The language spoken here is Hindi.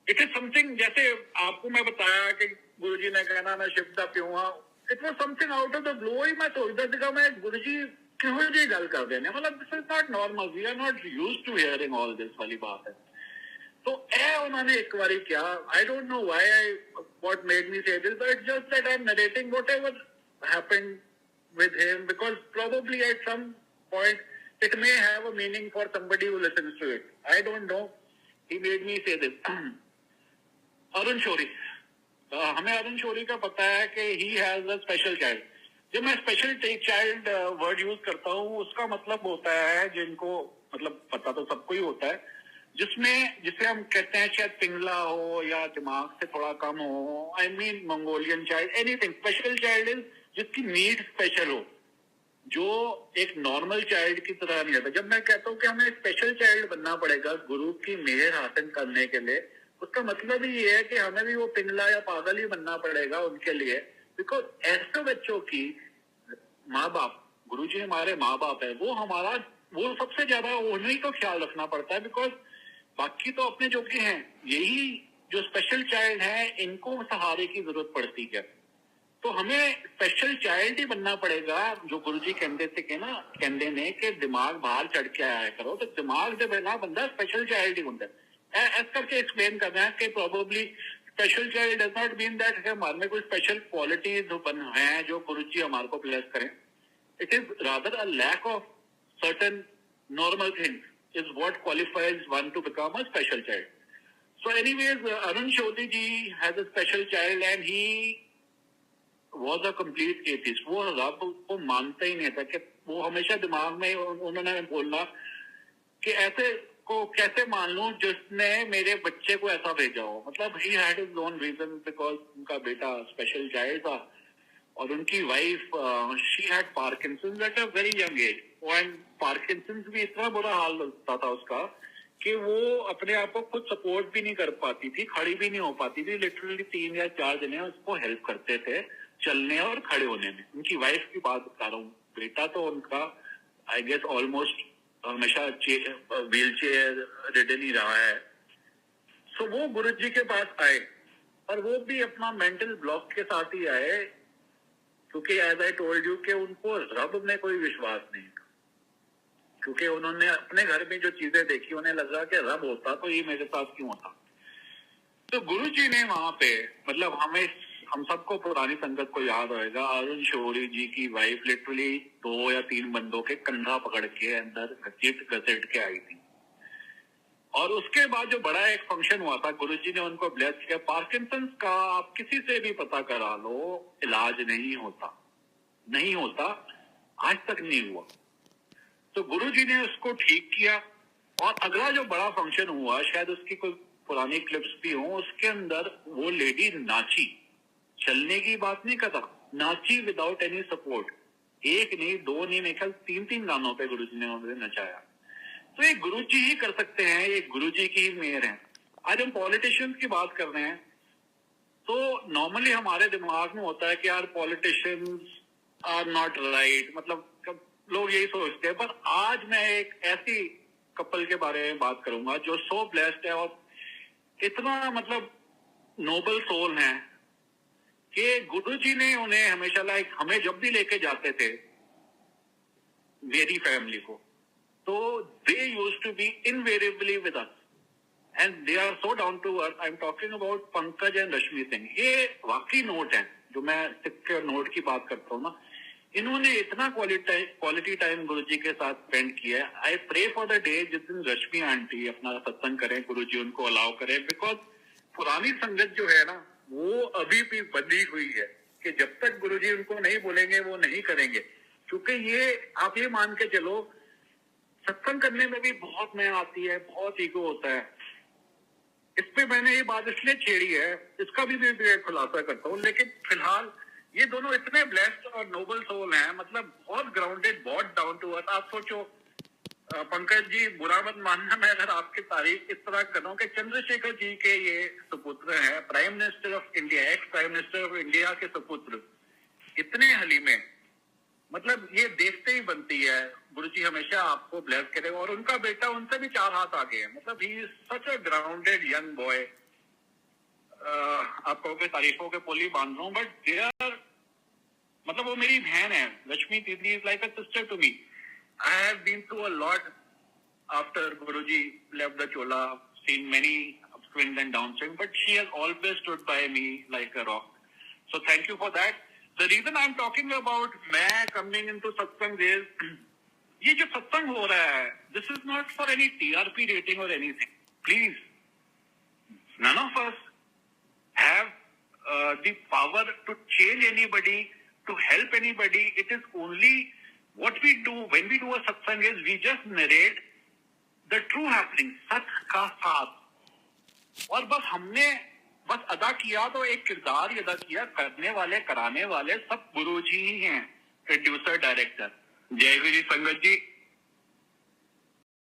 इट इज समथिंग, जैसे आपको मैं बताया कि गुरुजी ने कहना मैं शिव दा प्यो हां, it was something out of the blue ही। मैं सोचदा सीगा मैं गुरुजी किहो जी गल कर देने, मतलब this is not normal, we are not used to hearing all this वाली बात है। तो ए उन्होंने एक बारी क्या, I don't know why I what made me say this, but it's just that I am narrating whatever happened with him, because probably at some point it may have a meaning for somebody who listens to it. I don't know. He made me say this. Arun Shourie, हमें अरुण शौरी का पता है कि he has a special child. जब मैं स्पेशल चाइल्ड वर्ड यूज करता हूँ, उसका मतलब होता है, जिनको मतलब पता तो सबको ही होता है, जिसमें जिसे हम कहते हैं शायद पिंगला हो या दिमाग से थोड़ा कम हो, I mean Mongolian child, anything. Special child is जिसकी नीड स्पेशल हो, जो एक नॉर्मल चाइल्ड की तरह नहीं रहता। जब मैं कहता हूँ कि हमें स्पेशल चाइल्ड बनना पड़ेगा गुरु की मेहर हासिल करने के लिए, उसका मतलब ही ये है कि हमें भी वो पिंगला या पागल ही बनना पड़ेगा उनके लिए। बिकॉज ऐसे बच्चों की माँ बाप, गुरु जी हमारे माँ बाप है, वो हमारा, वो सबसे ज्यादा उन्हीं को ख्याल रखना पड़ता है। बिकॉज बाकी तो अपने जो के हैं, यही जो स्पेशल चाइल्ड है, इनको सहारे की जरूरत पड़ती है। तो हमें स्पेशल चाइल्ड ही बनना पड़ेगा। जो गुरुजी कहते थे कि ना, कहते ने कि दिमाग बाहर चढ़ के आया करो, तो दिमाग से बना बंदा स्पेशल चाइल्ड ही होता है। ऐसा करके एक्सप्लेन करना है कि probably special child does not mean that हमारे में कोई स्पेशल क्वालिटीज है जो गुरुजी हमारे को ब्लेस करें। It is rather a lack of certain normal things is what qualifies one to become a special child. So anyways, Arun Shourie ji has a special child and he was a complete atheist. वो रब को मानता ही नहीं था। कि वो हमेशा दिमाग में उन्होंने बोलना कि ऐसे को कैसे मान लूं जिसने मेरे बच्चे को ऐसा भेजा हो। मतलब he had his own reason, because उनका बेटा स्पेशल चाइल्ड था और उनकी wife she had Parkinson's at a very young age। और Parkinson's भी इतना बुरा हाल होता था उसका कि वो अपने आप को खुद सपोर्ट भी नहीं कर पाती थी, खड़ी भी नहीं हो पाती थी। लिटरली 3 या 4 जने उसको हेल्प करते थे चलने और खड़े होने में। उनकी वाइफ की बात बता रहा हूँ। बेटा तो उनका आई गेस ऑलमोस्ट हमेशा व्हील चेयर रिडन ही रहा है। सो वो गुरु जी के पास आए, और वो भी अपना मेंटल ब्लॉक के साथ ही आए, क्योंकि एज आई टोल्ड यू कि उनको रब में कोई विश्वास नहीं था। क्योंकि उन्होंने अपने घर में जो चीजें देखी, उन्हें लगा कि रब होता तो ये मेरे साथ क्यों होता। तो गुरु जी ने वहां पे, मतलब हम सबको पुरानी संगत को याद होगा, अरुण शौरी जी की वाइफ लिटरली 2 या 3 बंदों के कंधा पकड़ के अंदर घसीट के आई थी। और उसके बाद जो बड़ा एक फंक्शन हुआ था, गुरुजी ने उनको ब्लेस किया। पार्किंसंस का आप किसी से भी पता करा लो, इलाज नहीं होता, आज तक नहीं हुआ। तो गुरुजी ने उसको ठीक किया। और अगला जो बड़ा फंक्शन हुआ, शायद उसकी कोई पुरानी क्लिप्स भी हो, उसके अंदर वो लेडी नाची, चलने की बात नहीं करता, नाची विदाउट एनी सपोर्ट। 1 नहीं, 2 नहीं, मेरे ख्याल 3 गानों पे गुरुजी ने उन्हें नचाया। तो ये गुरुजी ही कर सकते हैं, ये गुरुजी की ही मेहर है। आज हम पॉलिटिशियंस की बात कर रहे हैं, तो नॉर्मली हमारे दिमाग में होता है कि यार पॉलिटिशियंस आर नॉट राइट, मतलब लोग यही सोचते हैं। पर आज मैं एक ऐसी कपल के बारे में बात करूंगा जो सो ब्लेस्ड है और इतना मतलब नोबल सोल है कि गुरुजी ने उन्हें हमेशा, लाइक हमें जब भी लेके जाते थे मेरी फैमिली को, तो they used to be invariably with us and they are so down to earth. I am talking about Pankaj and Rashmi Singh. ये वाकई नोट है, जो मैं सिक्के नोट की बात करता हूँ ना, इन्होंने इतना क्वालिटी टाइम गुरुजी के साथ स्पेंड किया है। I pray for the day जिस दिन रश्मि आंटी अपना सत्संग करें, गुरुजी उनको अलाउ करें। बिकॉज पुरानी संगत जो है ना, वो अभी भी बंधी हुई है कि जब तक गुरुजी उनको नहीं बोलेंगे वो नहीं करेंगे। क्योंकि ये आप ये मान के चलो, सत्संग करने में भी बहुत मैं आती है, बहुत ईगो होता है। इस पे मैंने ये बात इसलिए छेड़ी है, इसका भी मैं खुलासा करता हूँ। लेकिन फिलहाल ये दोनों इतने ब्लेस्ड और नोबल सोल हैं, मतलब बहुत ग्राउंडेड, बहुत डाउन टू अर्थ। आप सोचो पंकज जी, बुरा मत मानना मैं अगर आपकी तारीफ इस तरह कर रहा हूँ कि चंद्रशेखर जी के ये सुपुत्र हैं, prime minister of India, ex prime minister of India के सुपुत्र, इतने हलीमे, मतलब ये देखते ही बनती है। गुरुजी हमेशा आपको ब्लेस करेगा। और उनका बेटा उनसे भी 4 हाथ आगे है। मतलब he is such a grounded young boy आप कहोगे तारीफों के पुल ही बांध रहा हूँ, बट दे आर, मतलब वो मेरी बहन है. Lakshmi didi is like a sister to me. I have been through a lot after Guruji left the chola, seen many upswings and downswings, but she has always stood by me like a rock. So thank you for that. The reason I'm talking about मैं coming into satsang is ये जो सत्संग हो रहा है, this is not for any TRP rating or anything. Please, none of us have the power to change anybody, to help anybody. It is only what we do when we do a satsang is we just narrate the true happening, सच का साथ. और बस हमने बस अदा किया तो एक किरदार ही अदा किया. करने वाले कराने वाले सब गुरु जी ही हैं, प्रोड्यूसर डायरेक्टर. जय गुरु संगत जी.